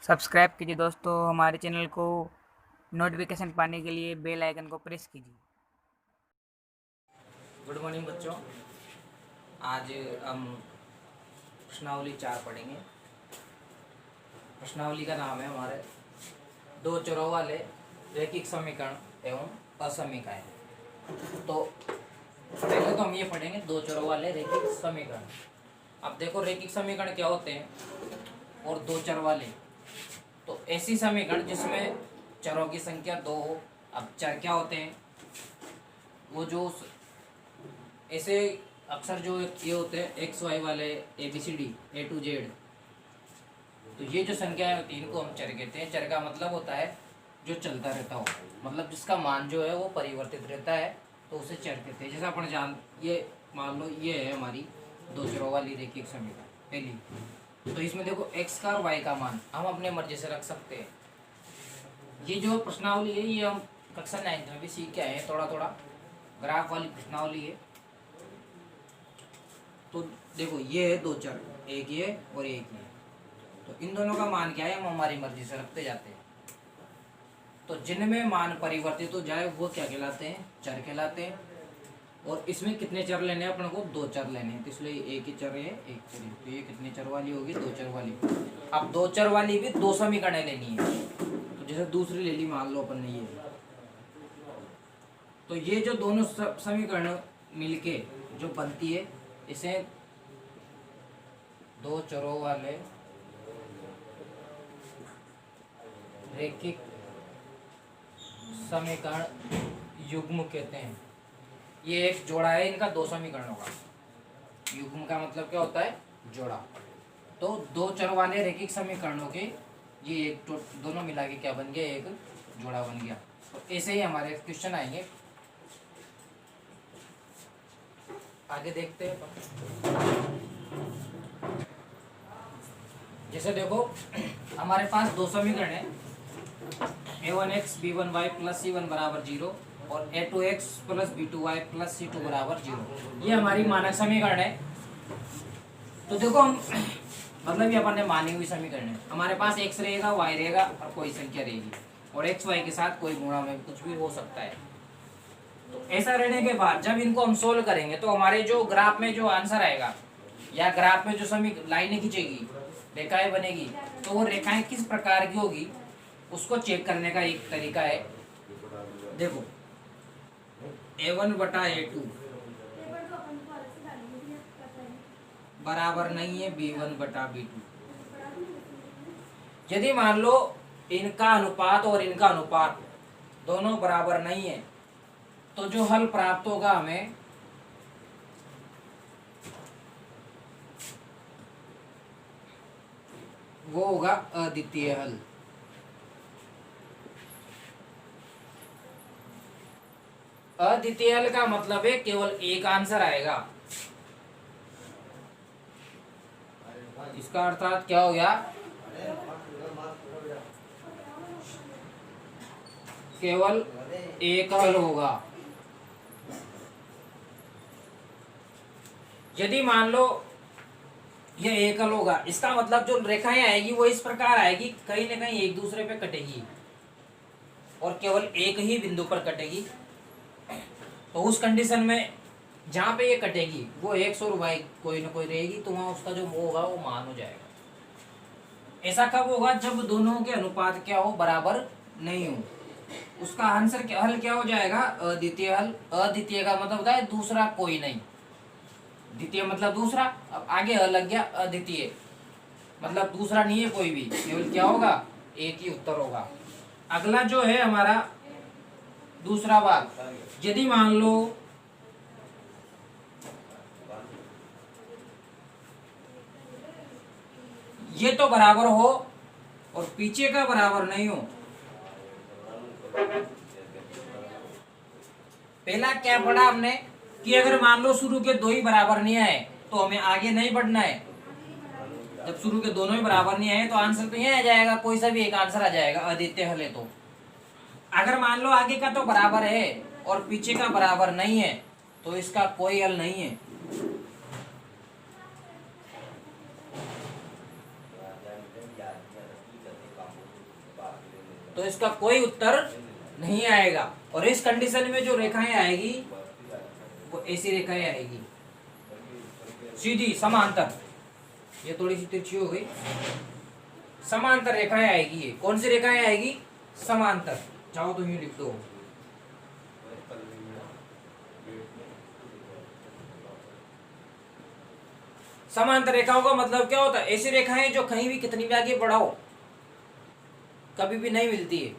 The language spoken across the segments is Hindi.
सब्सक्राइब कीजिए दोस्तों हमारे चैनल को। नोटिफिकेशन पाने के लिए बेल आइकन को प्रेस कीजिए। गुड मॉर्निंग बच्चों। आज हम प्रश्नावली 4 पढ़ेंगे। प्रश्नावली का नाम है हमारे दो चरों वाले रैखिक समीकरण एवं असमीकाएं। तो पहले तो हम ये पढ़ेंगे दो चरों वाले रैखिक समीकरण। अब देखो रैखिक समीकरण क्या होते हैं और दो चर वाले। तो ऐसी समीकरण जिसमें चरों की संख्या 2 हो। अब चर क्या होते हैं, वो जो ऐसे अक्सर जो ये होते हैं एक्स वाई वाले ABCD A to Z। तो ये जो संख्या है तीन को हम चर कहते हैं। चर का मतलब होता है जो चलता रहता हो, मतलब जिसका मान जो है वो परिवर्तित रहता है, तो उसे चर कहते हैं। जैसे अपन ये मान लो ये है हमारी दो चरों वाली रैखिक समीकरण पहली। तो इसमें देखो x का और y का मान हम अपने मर्जी से रख सकते हैं। ये जो प्रश्नावली है ये हम कक्षा 9 में भी सीख के आए हैं, थोड़ा थोड़ा ग्राफ वाली प्रश्नावली है। तो देखो ये है दो चर, एक ये और एक ये। तो इन दोनों का मान क्या है हम हमारी मर्जी से रखते जाते हैं। तो जिनमें मान परिवर्तित हो जाए वो क्या कहलाते हैं, चर कहलाते हैं। और इसमें कितने चर लेने हैं अपन को, दो चर लेने हैं। तो इसलिए एक ही चर है एक चर है। तो ये कितने चर वाली होगी, दो चर वाली। अब दो चर वाली भी दो समीकरणें लेनी है। तो जैसे दूसरी ले ली मान लो अपन ने ये, तो ये जो दोनों समीकरण मिलके जो बनती है इसे दो चरों वाले रैखिक समीकरण युग्म कहते हैं। ये एक जोड़ा है इनका दो समीकरणों का। युग्म का मतलब क्या होता है, जोड़ा। तो दो चर वाले रैखिक समीकरणों के ये एक दोनों मिला के क्या बन गया, एक जोड़ा बन गया। तो ऐसे ही हमारे क्वेश्चन आएंगे, आगे देखते हैं। जैसे देखो हमारे पास दो समीकरण है a1x b1y प्लस c1 बराबर 0 और a2x plus b2y plus c2 बराबर 0। ये हमारी मानक समीकरण है। तो देखो हम मतलब ये अपन ने मानी हुई समीकरण है। हमारे पास x रहेगा, y रहेगा और कोई संख्या रहेगी, और x y के साथ कोई गुणा में कुछ भी हो सकता है। तो ऐसा रहने के बाद जब इनको हम सोल्व करेंगे तो हमारे जो ग्राफ में जो आंसर आएगा या ग्राफ में जो लाइनें खींचेगी, रेखाएं बनेगी, तो वो रेखाएं किस प्रकार की होगी उसको चेक करने का एक तरीका है। देखो a1 बटा a2 बराबर नहीं है b1 बटा b2। यदि मान लो इनका अनुपात और इनका अनुपात दोनों बराबर नहीं है, तो जो हल प्राप्त होगा हमें वो होगा अद्वितीय हल। अद्वितीय हल का मतलब है केवल एक आंसर आएगा। इसका अर्थात क्या हो गया, केवल एक हल होगा। यदि मान लो यह एक हल होगा, इसका मतलब जो रेखाएं आएगी वो इस प्रकार आएगी, कहीं ना कहीं एक दूसरे पे कटेगी और केवल एक ही बिंदु पर कटेगी। तो उस कंडीशन में जहां पे ये कटेगी वो x और y कोई ना कोई रहेगी, तो वहां उसका जो होगा वो मान हो जाएगा। ऐसा कब होगा, जब दोनों के अनुपात क्या हो, बराबर नहीं हो। उसका आंसर हल क्या हो जाएगा, अद्वितीय हल। अद्वितीय का मतलब होता है दूसरा कोई नहीं, द्वितीय मतलब दूसरा। अब आगे हल लग गया, अद्वितीय मतलब दूसरा नहीं है कोई भी, केवल क्या होगा, एक ही उत्तर होगा। अगला जो है हमारा दूसरा भाग, यदि मान लो ये तो बराबर हो और पीछे का बराबर नहीं हो। पहला क्या पढ़ा हमने कि अगर मान लो शुरू के दो ही बराबर नहीं आए तो हमें आगे नहीं बढ़ना है। जब शुरू के दोनों ही बराबर नहीं आए तो आंसर तो यह आ जाएगा, कोई सा भी एक आंसर आ जाएगा अद्वितीय हल है। तो अगर मान लो आगे का तो बराबर है और पीछे का बराबर नहीं है तो इसका कोई हल नहीं है। तो इसका कोई उत्तर नहीं आएगा। और इस कंडीशन में जो रेखाएं आएगी वो ऐसी रेखाएं आएगी, सीधी समांतर। ये थोड़ी सी तिरछी हो गई, समांतर रेखाएं आएगी। ये कौन सी रेखाएं आएगी? समांतर। चाहो तो यूं लिख दो, समांतर रेखाओं का मतलब क्या होता है? ऐसी रेखाएं जो कहीं भी कितनी भी आगे बढ़ाओ कभी भी नहीं मिलती है।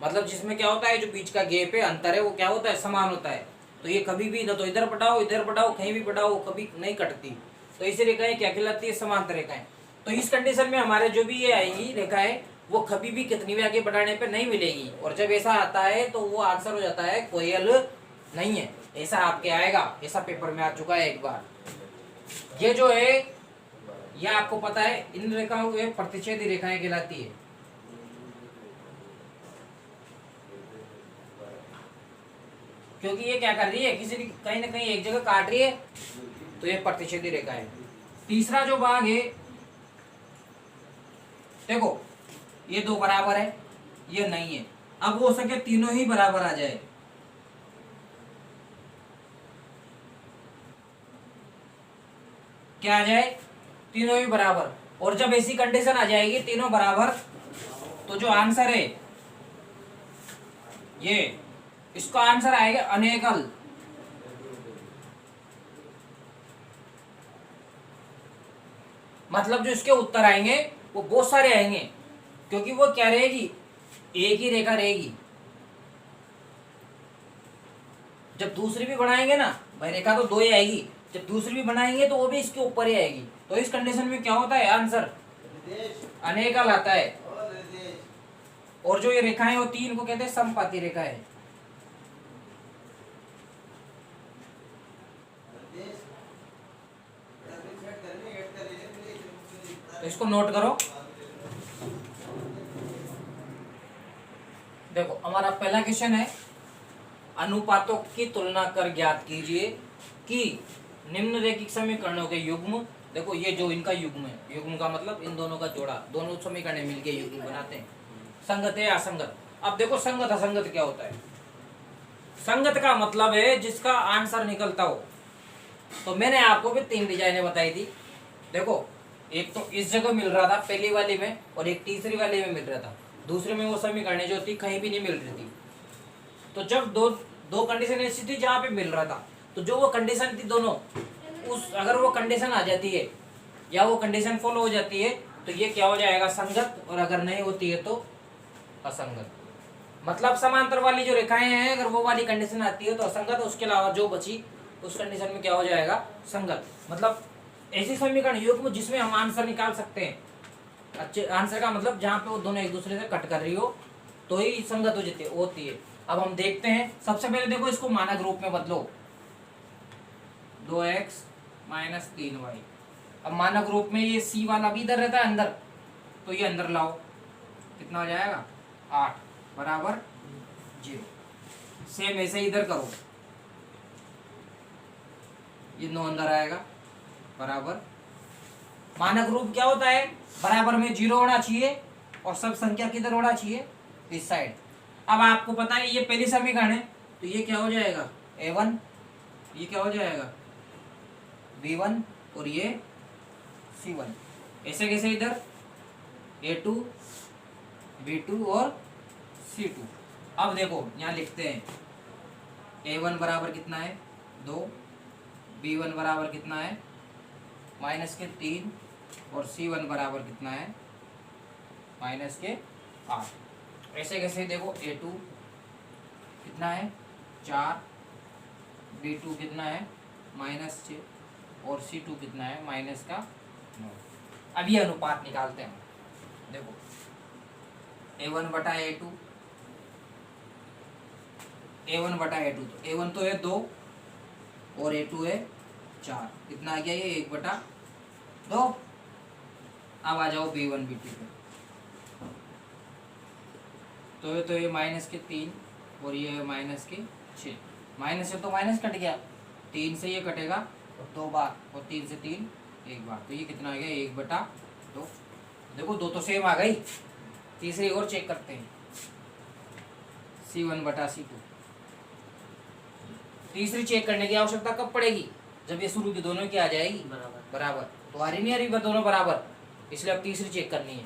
मतलब जिसमें क्या होता है, जो बीच का गैप है, अंतर है, वो क्या होता है? समान होता है। तो ये कभी भी ना तो इधर बढ़ाओ कहीं भी बढ़ाओ कभी नहीं कटती। तो ऐसी रेखाएं क्या कहलाती है? समांतर रेखाएं। तो इस कंडीशन में हमारे जो भी ये आएगी रेखाएं वो कभी भी कितनी भी आगे बढ़ाने पे नहीं मिलेगी। और जब ऐसा आता है तो वो आंसर हो जाता है कोयल नहीं है। ऐसा आपके आएगा, ऐसा पेपर में आ चुका है एक बार। ये जो है ये आपको पता है, इन रेखाओं को प्रतिच्छेदी रेखाएं कहलाती है। क्योंकि ये क्या कर रही है, किसी कहीं ना कहीं एक जगह काट रही है, तो ये प्रतिच्छेदी रेखा है। तीसरा जो भाग है, देखो ये दो बराबर है, ये नहीं है। अब हो सके तीनों ही बराबर आ जाए, क्या आ जाए? तीनों ही बराबर। और जब ऐसी कंडीशन आ जाएगी तीनों बराबर, तो जो आंसर है ये, इसका आंसर आएगा अनेकल। मतलब जो इसके उत्तर आएंगे वो बहुत सारे आएंगे, क्योंकि वो क्या रहेगी? एक ही रेखा रहेगी। जब दूसरी भी बनाएंगे ना भाई, रेखा तो दो ही आएगी, जब दूसरी भी बनाएंगे तो वो भी इसके ऊपर ही आएगी। तो इस कंडीशन में क्या होता है? आंसर अनेकल आता है। और जो ये रेखाएं होती है इनको कहते हैं समपाती रेखाएं। तो इसको नोट करो। देखो हमारा पहला क्वेश्चन है, अनुपातों की तुलना कर ज्ञात कीजिए कि निम्नलिखित समीकरणों के युग्म। देखो ये जो इनका युग्म है, युग्म का मतलब इन दोनों का जोड़ा, दोनों समीकरण मिलकर युग्म बनाते हैं। संगत है असंगत। अब देखो संगत असंगत क्या होता है? संगत का मतलब है जिसका आंसर निकलता हो। तो मैंने आपको भी तीन डिजाइने बताई थी। देखो एक तो इस जगह मिल रहा था पहली वाली में, और एक तीसरी वाली में मिल रहा था। दूसरे में वो समीकरण जो थी कहीं भी नहीं मिल रही थी। तो जब दो कंडीशन ऐसी थी जहाँ पे मिल रहा था, तो जो वो कंडीशन थी दोनों, उस अगर वो कंडीशन आ जाती है या वो कंडीशन फॉलो हो जाती है तो ये क्या हो जाएगा? संगत। और अगर नहीं होती है तो असंगत। मतलब समांतर वाली जो रेखाएं हैं अगर वो वाली कंडीशन आती है तो असंगत, उसके अलावा जो बची उस कंडीशन में क्या हो जाएगा? संगत। मतलब ऐसी समीकरण युग्म जिसमें हम आंसर निकाल सकते हैं। अच्छे आंसर का मतलब जहाँ पे वो दोनों एक दूसरे से कट कर रही हो तो ही संगत हो जाती होती है। अब हम देखते हैं। सबसे पहले देखो इसको मानक रूप में बदलो, 2x माइनस 3y। अब मानक रूप में ये c वाला भी इधर रहता है अंदर, तो ये अंदर लाओ, कितना हो जाएगा? 8 बराबर 0। सेम ऐसे इधर करो, ये 9 अंदर आएगा बराबर। मानक रूप क्या होता है? बराबर में 0 होना चाहिए और सब संख्या किधर होना चाहिए? इस साइड। अब आपको पता है ये पहली समीकरण है, तो ये क्या हो जाएगा? a1, ये क्या हो जाएगा? b1, और ये c1। ऐसे कैसे इधर? a2, b2 और c2। अब देखो यहाँ लिखते हैं, a1 बराबर कितना है? 2, b1 बराबर कितना है? माइनस के 3, और c1 बराबर कितना है? माइनस के 8। ऐसे कैसे देखो, a2 कितना है? 4, b2 कितना है? -6, और c2 कितना है? माइनस का 9। अब ये अनुपात निकालते हैं। देखो a1 बटा a2, a1 बटा a2, तो a1 तो है 2 और a2 है 4। कितना आ गया ये? 1 बटा 2। अब आ जाओ b1 b2 पे, तो ये माइनस के 3 और ये माइनस के 6। माइनस से तो माइनस कट गया, 3 से ये कटेगा 2 बार, और 3 से 3 1 बार, तो ये कितना आ गया? 1 बटा 2। देखो 2 तो सेम आ गई, तीसरी और चेक करते हैं, C1 बटा C2। तीसरी चेक करने की आवश्यकता कब पड़ेगी? जब ये शुरू की दोनों की आ जाएगी बराबर। तो आ रही नहीं आ रही दोनों बराबर, इसलिए अब तीसरी चेक करनी है।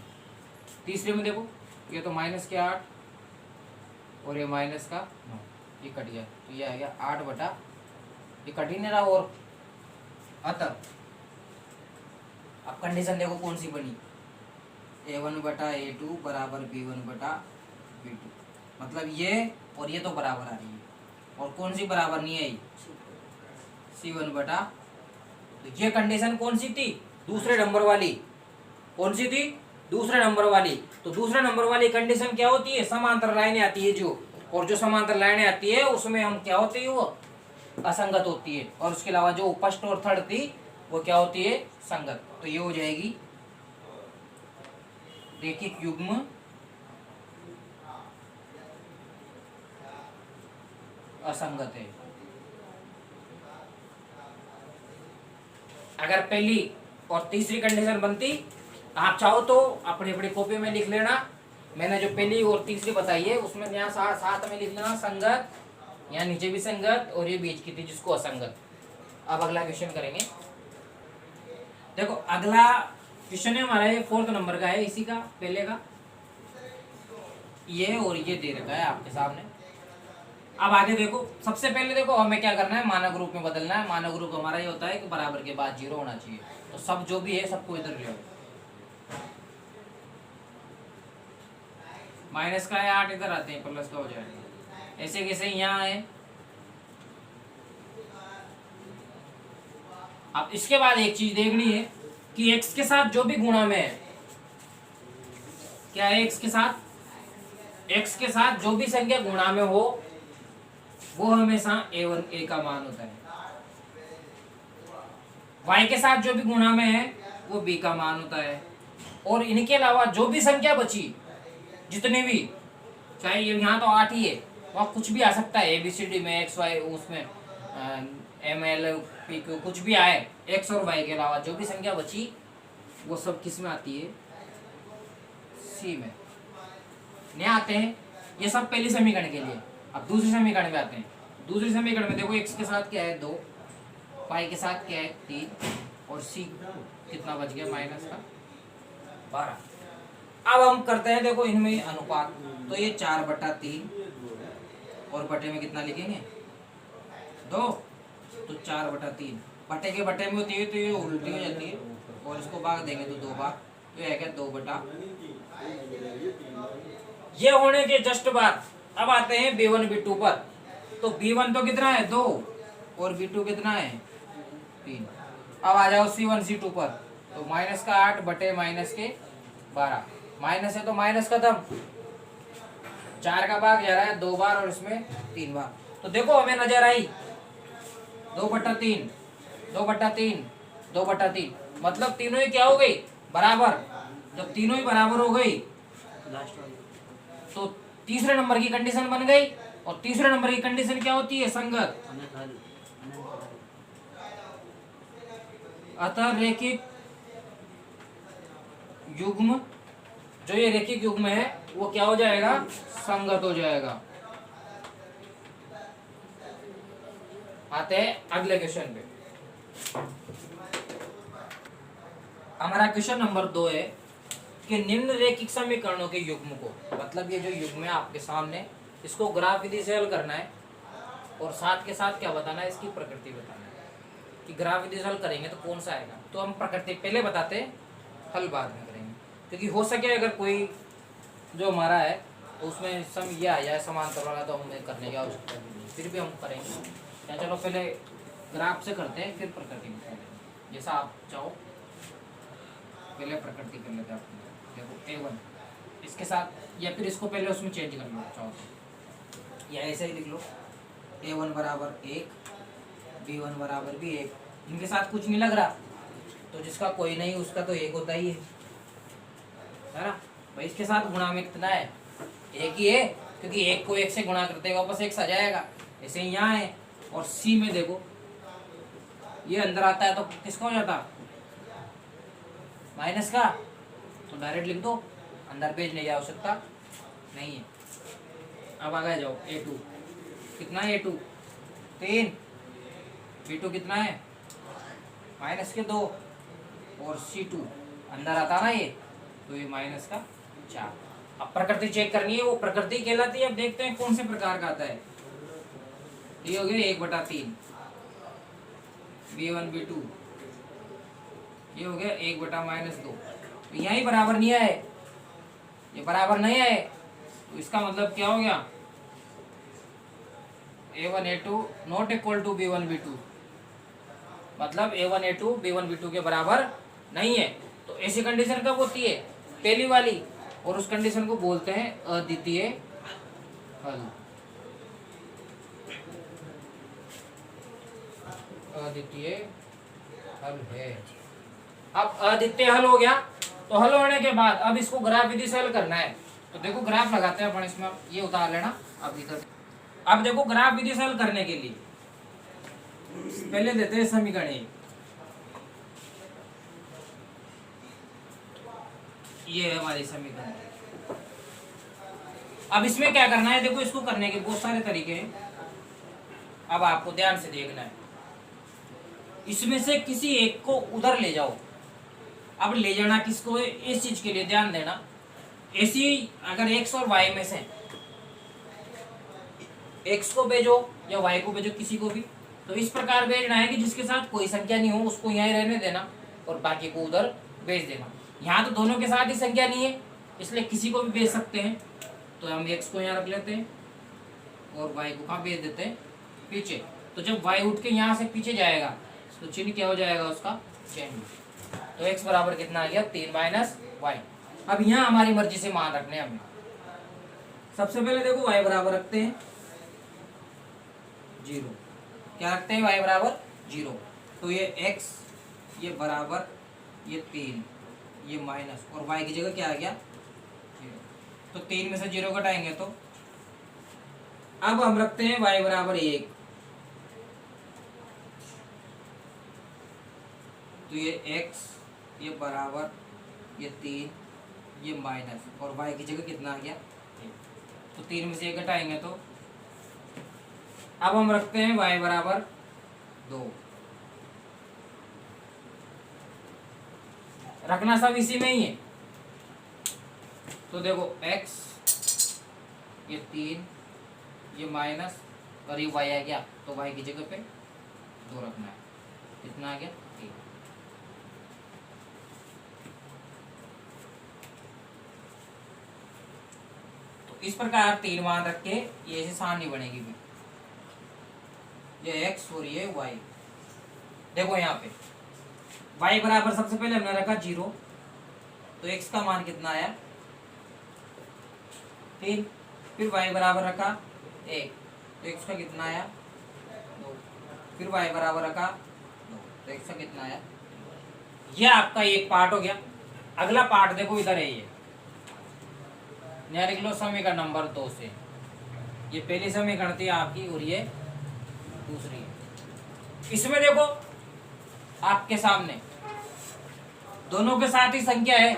तीसरे में देखो ये तो माइनस के 8 और ये माइनस का 9, ये कट गया, तो ये आ गया 8 बटा, ये कट ही नहीं रहा। और अतः अब कंडीशन देखो कौन सी बनी, A1 बटा A2 बराबर B1 बटा B2, मतलब ये और ये तो बराबर आ रही है, और कौन सी बराबर नहीं आई, C1 बटा। तो ये कंडीशन कौन सी थी? दूसरे नंबर वाली। कौन सी थी? दूसरे नंबर वाली। तो दूसरे नंबर वाली कंडीशन क्या होती है? समांतर लाइनें आती है जो, और जो समांतर लाइनें आती है उसमें हम क्या होती है, वो असंगत होती है। और उसके अलावा जो फर्स्ट और थर्ड थी वो क्या होती है, संगत। तो ये हो जाएगी रेखिक युग्म असंगत है। अगर पहली और तीसरी कंडीशन बनती, आप चाहो तो अपनी अपनी कॉपी में लिख लेना। मैंने जो पहली और तीसरी बताई है उसमें यहाँ साथ में लिख लेना संगत, यहाँ नीचे भी संगत, और ये बीच की थी जिसको असंगत। अब अगला क्वेश्चन करेंगे। देखो अगला क्वेश्चन है हमारा, ये 4th नंबर का है, इसी का पहले का, ये और ये दे रखा है आपके सामने। अब आगे देखो, सबसे पहले देखो हमें क्या करना है, मानक रूप में बदलना है। मानक रूप हमारा ये होता है कि बराबर के बाद 0 होना चाहिए। तो सब जो भी है सबको इधर ले आओ। माइनस का है 8, इधर आते हैं प्लस का हो जाएगा। ऐसे कैसे यहाँ है। अब इसके बाद एक चीज देखनी है कि x के साथ जो भी गुणा में है, क्या है, x के साथ जो भी संख्या गुणा में हो वो हमेशा a का मान होता है। y के साथ जो भी गुणा में है वो b का मान होता है। और इनके अलावा जो भी संख्या बची, जितने भी, चाहे यहाँ तो 8 ही है, वहाँ कुछ भी आ सकता है, ABCD में x y, उसमें ML PQ कुछ भी आए, x और y के अलावा जो भी संख्या बची वो सब किस में आती है, C में। नहीं आते हैं ये सब पहली समीकरण के लिए। अब दूसरी समीकरण में आते हैं। दूसरी समीकरण में देखो x के साथ क्या है 2, y के साथ क्या है 3, और C कितना बच गया, माइनस का 12। अब हम करते हैं देखो इनमें अनुपात, तो ये 4/3 और बटे में कितना लिखेंगे 2, तो 4/3 बटे के बटे में होती है तो ये उल्टी हो जाती है, और इसको भाग देंगे तो 2 बार, तो ये क्या 2/। ये होने के जस्ट बाद अब आते हैं B1 B2 पर। तो B1 तो कितना है 2, और B2 कितना है 3। अब आ जाओ C1 C2 पर। तो माइनस का 8 बटे माइनस के 12, माइनस है तो माइनस खत्म, 4 का भाग जा रहा है 2 बार और इसमें 3 बार। तो देखो हमें नजर आई 2/3 2/3 2/3, मतलब तीनों ही क्या हो गई, बराबर। जब तीनों ही बराबर हो गई तो तीसरे नंबर की कंडीशन बन गई, और तीसरे नंबर की कंडीशन क्या होती है, संगत। अतः रेखिक युग्म, जो ये रेखिक युग्म है वो क्या हो जाएगा, संगत हो जाएगा। आते हैं अगले क्वेश्चन पे। हमारा क्वेश्चन नंबर 2 है कि निम्न रेखिक समीकरणों के युग्म को, मतलब ये जो युग्म है आपके सामने, इसको ग्राफ विधि से हल करना है, और साथ के साथ क्या बताना है, इसकी प्रकृति बताना है कि ग्राफ विधि से हल करेंगे तो कौन सा आएगा। तो हम प्रकृति पहले बताते हैं, हल बाद में करेंगे, क्योंकि हो सके अगर कोई जो हमारा है तो उसमें सम ये आ जाए समांतर वाला, तो हमें करने की आवश्यकता नहीं, फिर भी हम करेंगे। या चलो पहले ग्राफ से करते हैं फिर प्रकृति में करेंगे, जैसा आप चाहो। पहले प्रकृति कर लेते हैं अपने। देखो A1 इसके साथ, या फिर इसको पहले उसमें चेंज कर लो चाहो, या ऐसे ही लिख लो A1 बराबर 1, B1 बराबर भी 1। इनके साथ कुछ नहीं लग रहा, तो जिसका कोई नहीं उसका तो 1 होता ही है ना भाई। इसके साथ गुणा में कितना है, 1 ही है, क्योंकि 1 को 1 से गुणा करते हैं वापस 1 आ जाएगा। ऐसे ही यहाँ है। और C में देखो ये अंदर आता है तो किसका हो जाता, माइनस का, तो डायरेक्ट लिख दो अंदर भेजने की आवश्यकता नहीं है। अब आगे जाओ, A2 कितना है, A2 3, B2 कितना है माइनस के 2, और C2 अंदर आता ना ये, तो ये माइनस का 4। अब प्रकृति चेक करनी है, वो प्रकृति कहलाती है। अब देखते हैं कौन से प्रकार का आता है। ये हो गया 1/3 B1 B2, ये हो गया 1/-2। तो यहाँ ही बराबर नहीं है, ये बराबर नहीं है, तो इसका मतलब क्या हो गया, A1 A2 not equal to B1 B2, मतलब A1 A2 B1 B2 के बराबर नहीं है। तो ऐसी कंडीशन कब होती है, पहली वाली, और उस कंडीशन को बोलते हैं अद्वितीय हल। अद्वितीय हल है। अब अद्वितीय हल हो गया, तो हल होने के बाद अब इसको ग्राफ विधि से हल करना है। तो देखो ग्राफ लगाते हैं अपन इसमें, ये उतार लेना अब इधर। अब देखो ग्राफ विधि से हल करने के लिए पहले देते हैं समीकरण एक। ये है हमारी समीकरण। अब इसमें क्या करना है, देखो इसको करने के बहुत सारे तरीके हैं, अब आपको ध्यान से देखना है। इसमें से किसी एक को उधर ले जाओ। अब ले जाना किसको है, इस चीज के लिए ध्यान देना। ऐसी अगर x और y में से x को भेजो या y को भेजो, किसी को भी, तो इस प्रकार भेजना है कि जिसके साथ कोई संख्या नहीं हो उसको यहीं रहने देना और बाकी को उधर भेज देना। यहाँ तो दोनों के साथ ही संख्या नहीं है, इसलिए किसी को भी भेज सकते हैं। तो हम x को यहाँ रख लेते हैं और y को कहाँ भेज देते हैं, पीछे। तो जब y उठ के यहाँ से पीछे जाएगा तो चिन्ह क्या हो जाएगा उसका, चेंज। तो x बराबर कितना आ गया, 3 - y। अब यहाँ हमारी मर्जी से मान रखने हैं हमें। सबसे पहले देखो y बराबर रखते हैं 0। क्या रखते हैं, y बराबर 0। तो ये x, ये बराबर, ये 3, ये माइनस, और y की जगह क्या आ गया, 0। तो 3 में से 0 घटाएंगे तो अब हम रखते हैं y बराबर 1। तो ये x, ये बराबर, ये 3, ये माइनस, और y की जगह कितना आ गया, 1। तो 3 में से 1 घटाएंगे तो अब हम रखते हैं y बराबर 2। रखना सब इसी में ही है। तो देखो x, ये 3, ये माइनस, और ये y आ गया, तो y की जगह पे 2 रखना है। कितना आ गया, 3। तो इस प्रकार 3 मान रख के ये ऐसे सारणी बनेगी भी। ये x और ये y। देखो यहाँ पे y बराबर सबसे पहले हमने रखा 0, तो x का मान कितना आया, 3। फिर y बराबर रखा 1, तो x का कितना आया, 2। फिर y बराबर रखा 2, तो x का कितना आया। यह आपका एक पार्ट हो गया। अगला पार्ट देखो इधर है, ये लिख लो समीकरण नंबर 2 से। ये पहली समीकरण थी आपकी और ये दूसरी है। इसमें देखो आपके सामने दोनों के साथ ही संख्या है,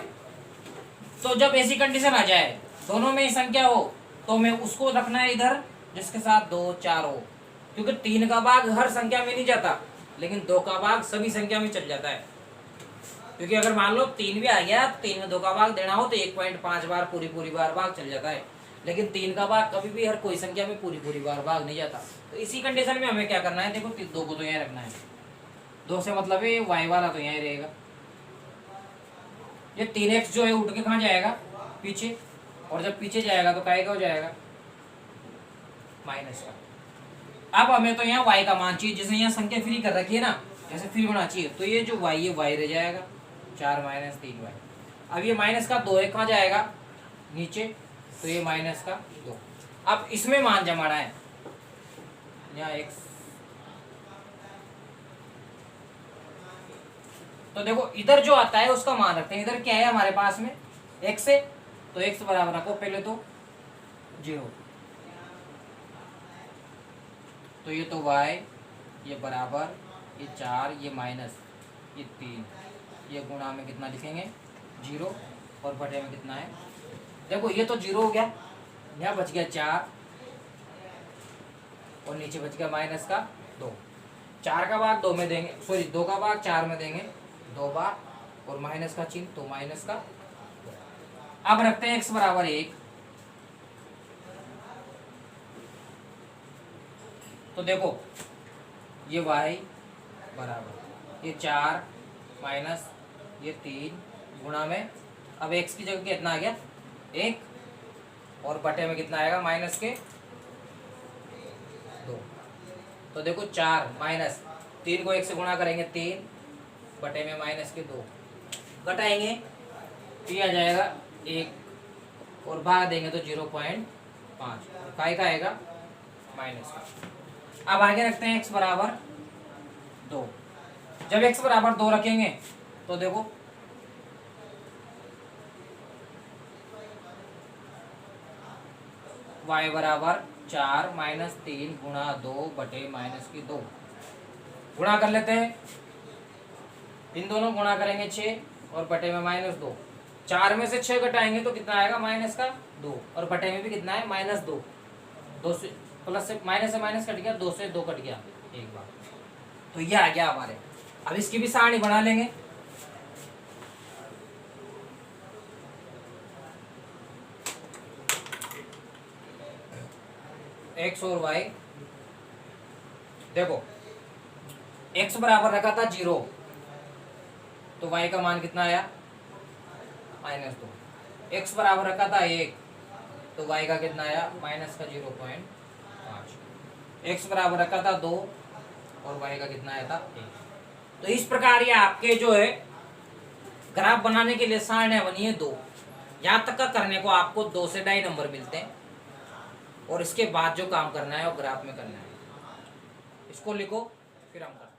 तो जब ऐसी कंडीशन आ जाए दोनों में ही संख्या हो तो मैं उसको रखना है इधर जिसके साथ 2 4 हो, क्योंकि 3 का भाग हर संख्या में नहीं जाता, लेकिन 2 का भाग सभी संख्या में चल जाता है। क्योंकि अगर मान लो 3 भी आ गया, 3 में 2 का भाग देना हो तो 1.5 बार पूरी बार भाग चल जाता है, लेकिन 3 का भाग कभी भी हर कोई संख्या में पूरी बार भाग नहीं जाता। तो इसी कंडीशन में हमें क्या करना है, देखो 2 को तो यहाँ रखना है, 2 से मतलब है y वाला तो यहाँ रहेगा। ये 3x जो है उठ के कहाँ जाएगा, पीछे, और जब पीछे जाएगा तो काय का हो जाएगा, माइनस का। अब हमें तो यहाँ y का मान चाहिए, जैसे यहाँ संख्या फ्री कर रखी है ना, जैसे फ्री होना चाहिए, तो ये जो y है y रह जाएगा 4 - 3y। अब ये माइनस का 2 है कहाँ जाएगा, नीचे, तो ये माइनस का 2। अब इसमें मान जमाना है, यहाँ x, तो देखो इधर जो आता है उसका मान रखते हैं। इधर क्या है हमारे पास में, x है, तो x बराबर रखो पहले तो 0, तो ये तो y, ये बराबर, ये 4, ये माइनस, ये 3, ये गुणा में कितना लिखेंगे 0, और बटे में कितना है देखो ये तो 0 हो गया, यहाँ बच गया 4 और नीचे बच गया माइनस का 2। 4 का भाग 2 में देंगे, सॉरी 2 का भाग 4 में देंगे 2 बार, और माइनस का चिन्ह तो माइनस का 2। अब रखते हैं x बराबर 1। तो देखो ये y बराबर ये 4 माइनस ये 3 गुणा में, अब x की जगह कितना आ गया 1 और बटे में कितना आएगा माइनस के 2। तो देखो 4 माइनस 3 को 1 से गुणा करेंगे 3 बटे में माइनस के 2, घटाएंगे तो ये आ जाएगा 1 और भाग देंगे तो 0.5, काय का आएगा माइनस का। अब आगे रखते हैं x बराबर 2। जब x बराबर 2 रखेंगे तो देखो y बराबर 4 माइनस 3 गुणा 2 बटे माइनस की 2, गुणा कर लेते हैं, इन दोनों गुणा करेंगे 6 और बटे में माइनस 2। 4 में से 6 घटाएंगे तो कितना आएगा माइनस का 2, और बटे में भी कितना है माइनस 2। 2 से प्लस से माइनस कट गया, 2 से 2 कट गया एक बार, तो ये आ गया हमारे। अब इसकी भी सारणी बना लेंगे। x और y, देखो x बराबर रखा था 0 तो y का मान कितना आया -2। x बराबर रखा था 1 तो y का कितना आया माइनस का 0.5। x बराबर रखा था 2 और y का कितना आया था 1। तो इस प्रकार ये आपके जो है ग्राफ बनाने के लिए सारणी बनी है 2। यहाँ तक का करने को आपको 2 से 2.5 नंबर मिलते हैं, और इसके बाद जो काम करना है वो ग्राफ में करना है। इसको लिखो फिर हम करते हैं।